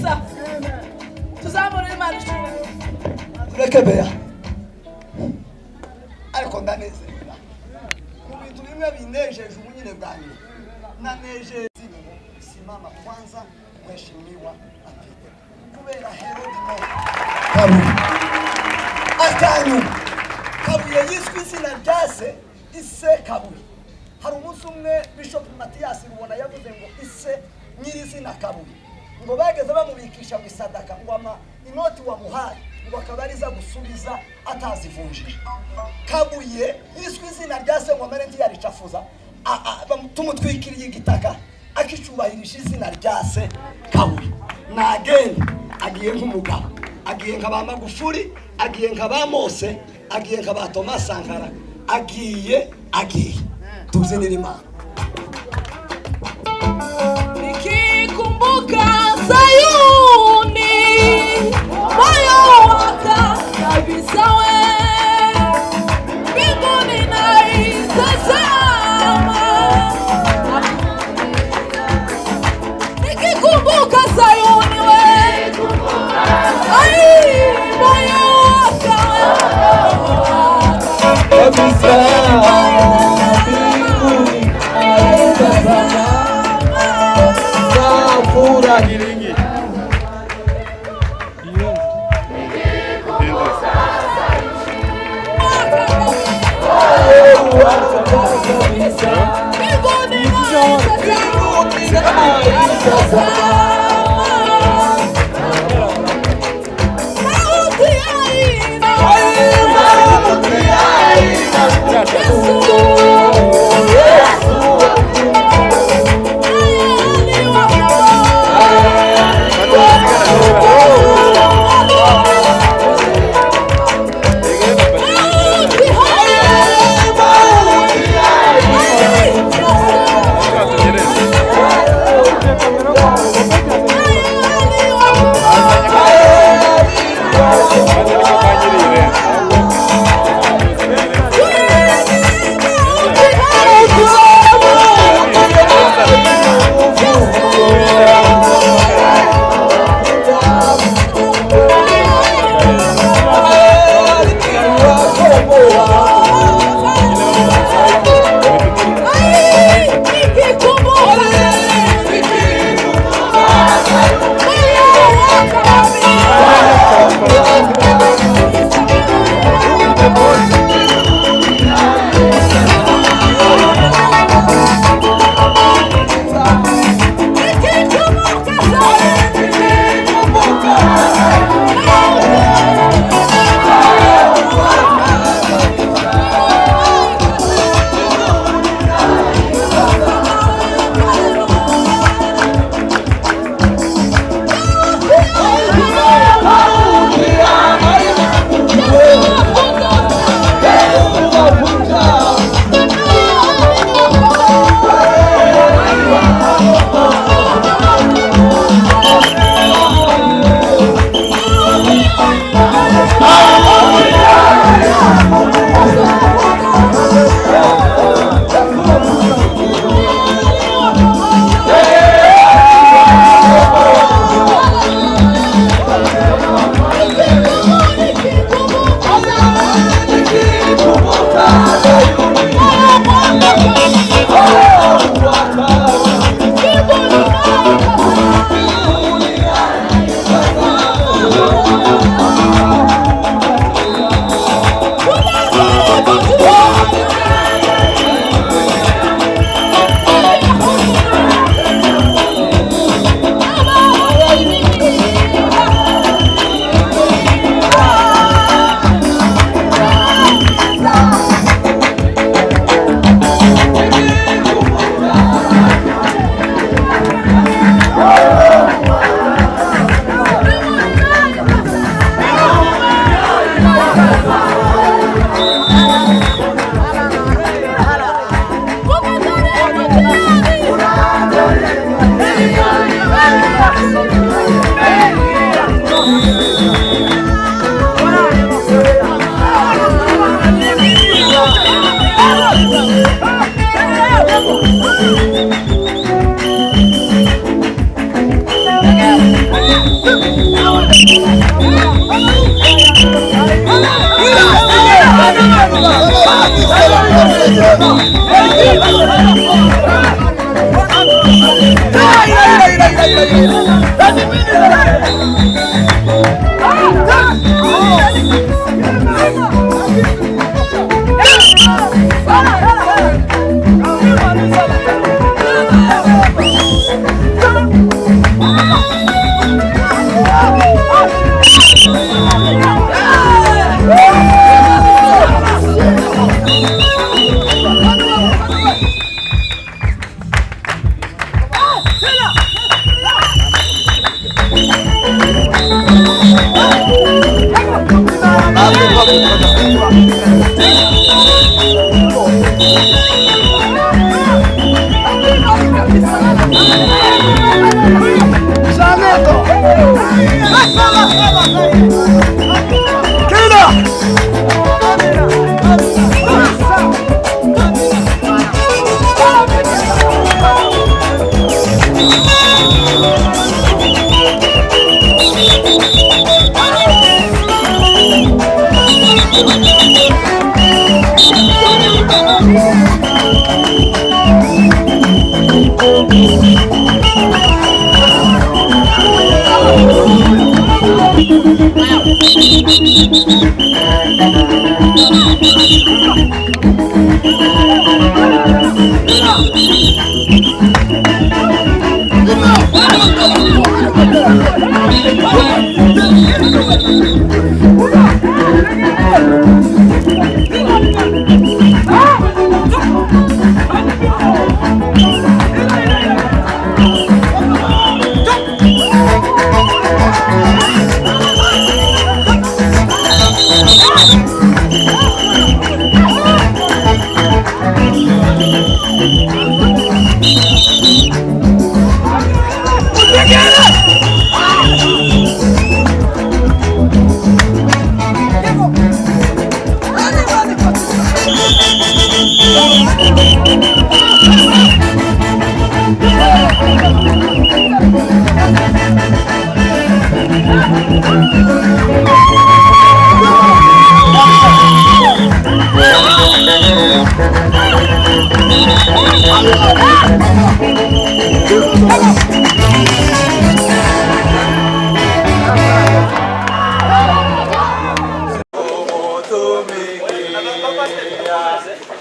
kabisa. Tuzamure Imana ishimwe. Reka beya ariko ndanezerwa ku bintu bimwe binejeje ubunyine bwanjye nanejeje simama kwanza mheshimiwa apite kubera Herode Kabuye akanyu Kabuye yiswe izina ryase ise Kabuye. Hari umunsi umwe Bishop Mathias Rubona yavuze ngo ise nyirizina Kabuye ngo bageze bamubikisha mu sadaka ngo inoti wamuhaye ngo akabariza gusubiza atazivunjije. Kabuye yiswe izina ryase ngo amarenti yaricafuza tumutwikiriye igitaka akicubahirije izina ryase Kabuye. Nagende agiye nk'umugabo, agiye nk'aba Magufuli, agiye nk'aba Mose, agiye nk'aba Thomas Sankara, agiye tuzinira Imana. Nikikumbuka Sayuni moyo waka kabisa we mbinguni naitazama. Nikikumbuka Sayuni we ai moyo waka kabisa mbinguni naitazama. Pura giringi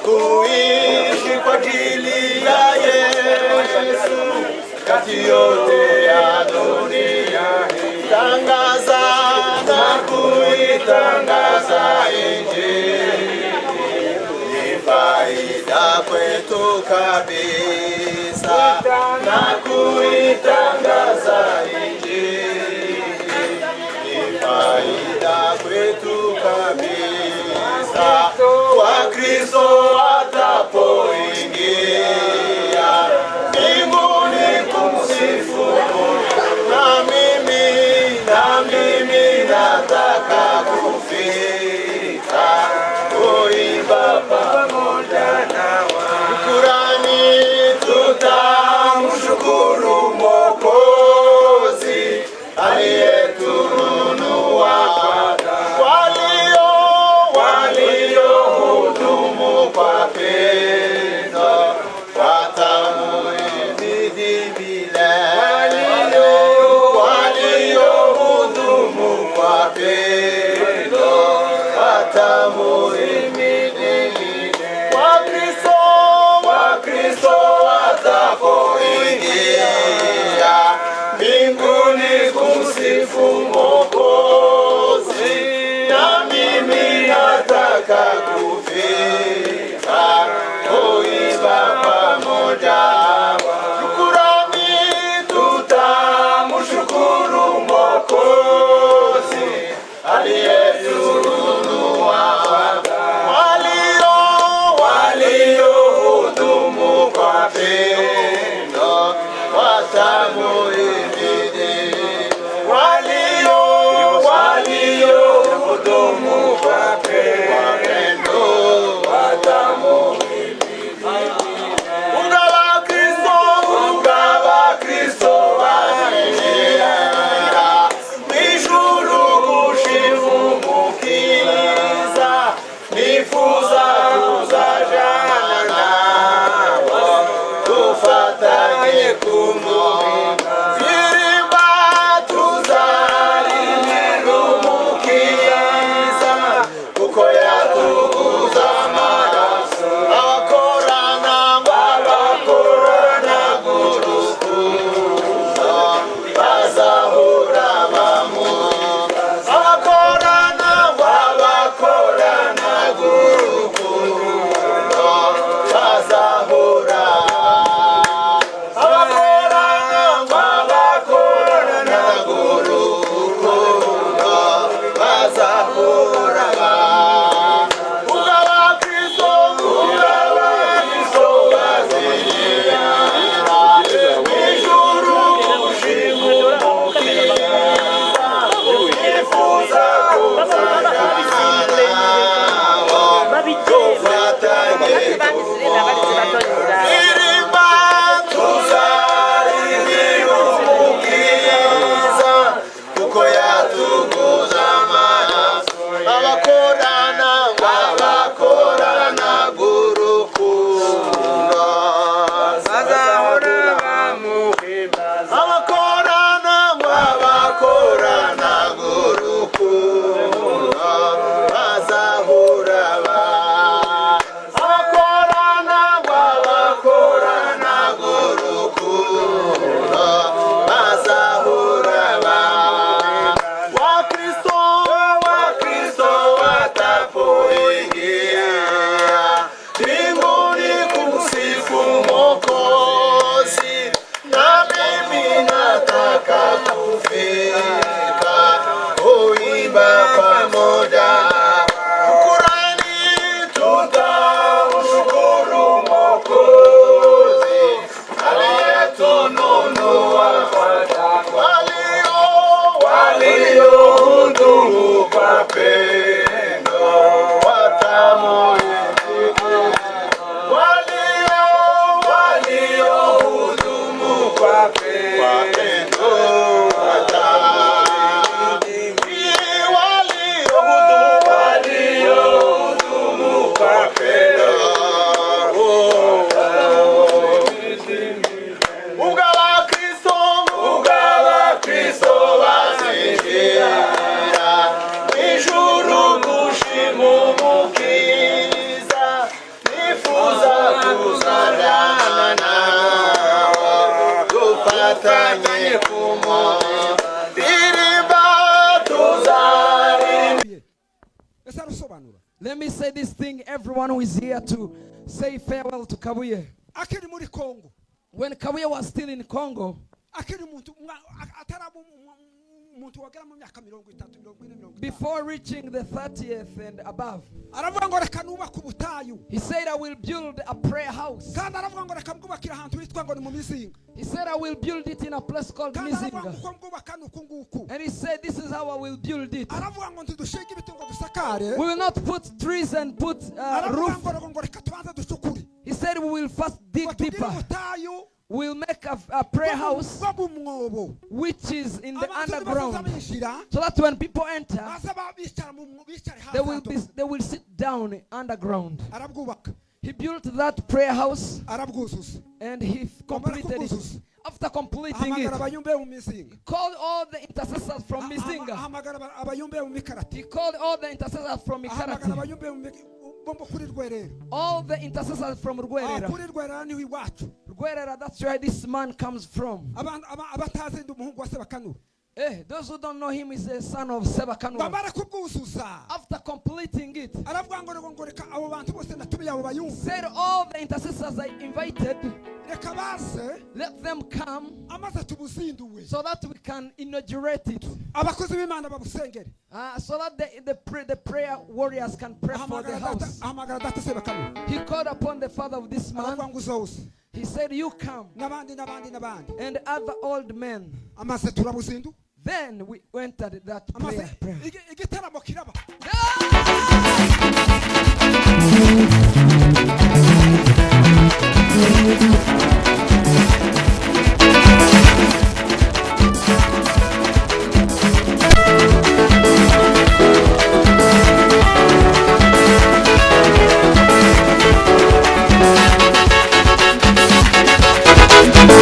kuishi kwa ajili ya Yesu kati yote ya dunia hii. Tangaza na kuitangaza Injili, ni faida kwetu kabisa, na kuitangaza Injili ni faida kwetu kabisa. Wakristo watapoingia mbinguni kumsifu, na mimi nataka kufika kuimba pamoja na shukrani, tutamshukuru Mwokozi aliyetununua waliohudumu kwa pendo Irimba tuzaririmba umukiza kuko yatuguze amaraso abakorana gurukundo bazahura bamuhimbaza abakorana gurukundo bazahura Let me say this thing, everyone who is here to say farewell to Kabuye. akiri muri Kongo When Kabuye was still in Congo, akiri umuntu wagera mu myaka 30 40 before reaching the 30th and above, aravuga ngo reka nubaka ubutayu. he said, I will build a prayer house. Kandi aravuga ngo reka mbwubakira ahantu hitwa ngo ni mu Mizinga. He said, I will build it in a place called Kandi aravuga Mizinga. ngo mbwubaka nuku nguku. And he said, this is how I will build it. Aravuga ngo ntidushinga ibiti ngo dusakare. We will not put trees and put roof. Aravuga ngo reka tubanze ducukure. He said, we will first dig deeper. We'll make a prayer house which is in the underground, so that when people enter, they will sit down underground. He built that prayer house and he completed it. After completing it, he called all the intercessors from Mizinga. He called all the intercessors from Mikarati. All the intercessors from Rwerera. Rwerera, that's where this man comes from. Those who don't know him is the son of Sebakanwa. After completing it, said all the intercessors I invited, let them come so that we can inaugurate it. So that the prayer warriors can pray for the house. He called upon the father of this man. He said, you come. And other old men. Then we entered that prayer.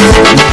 Yeah.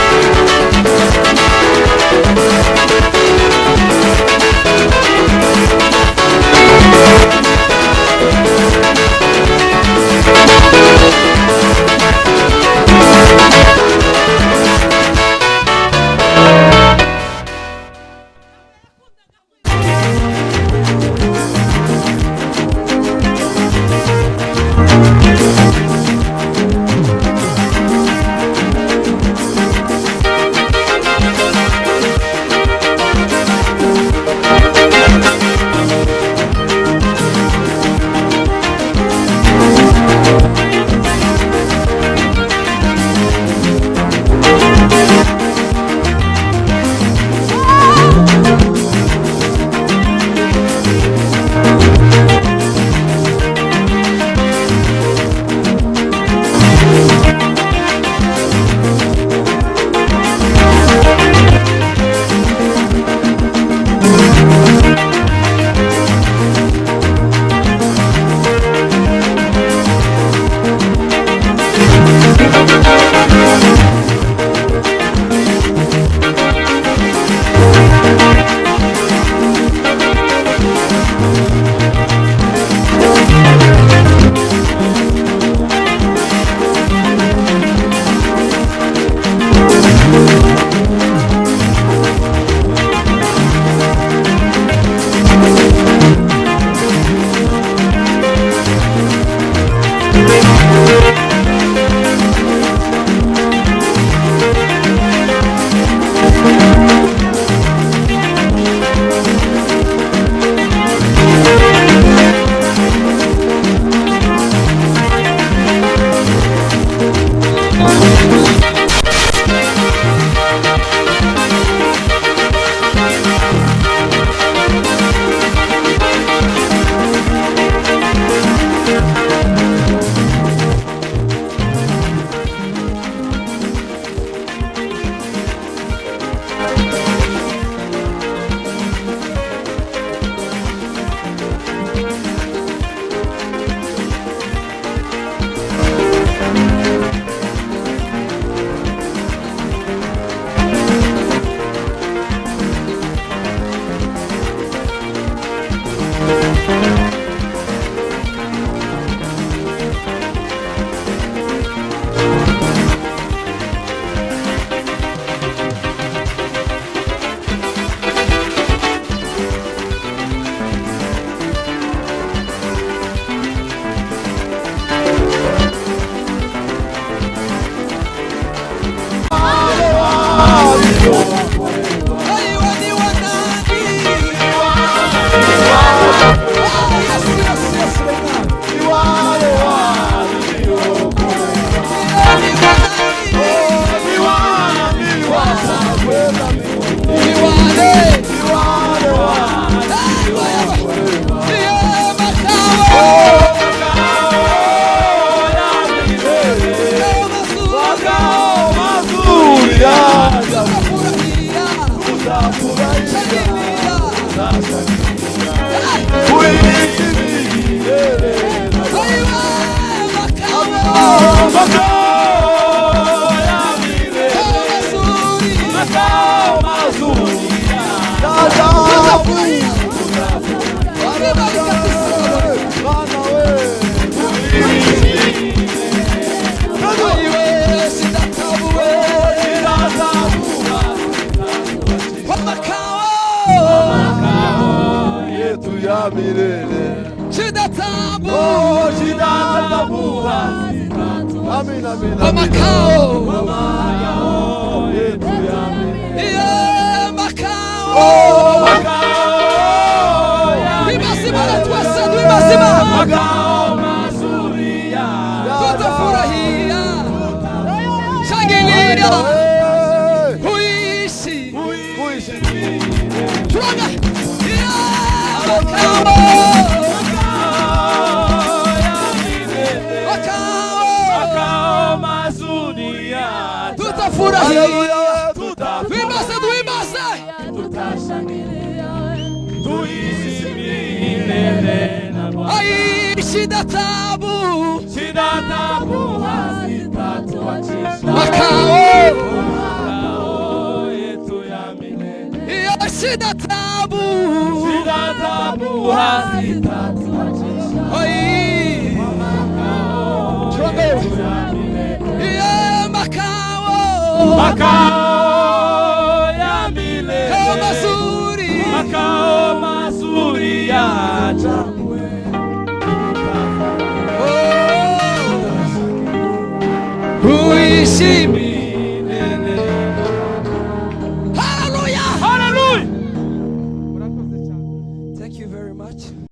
Shida tabu makao yetu ya milele. Shida tabu hazitatuachisha makao yetu ya milele. Makao ya milele, makao mazuri ya ajabu. Uishi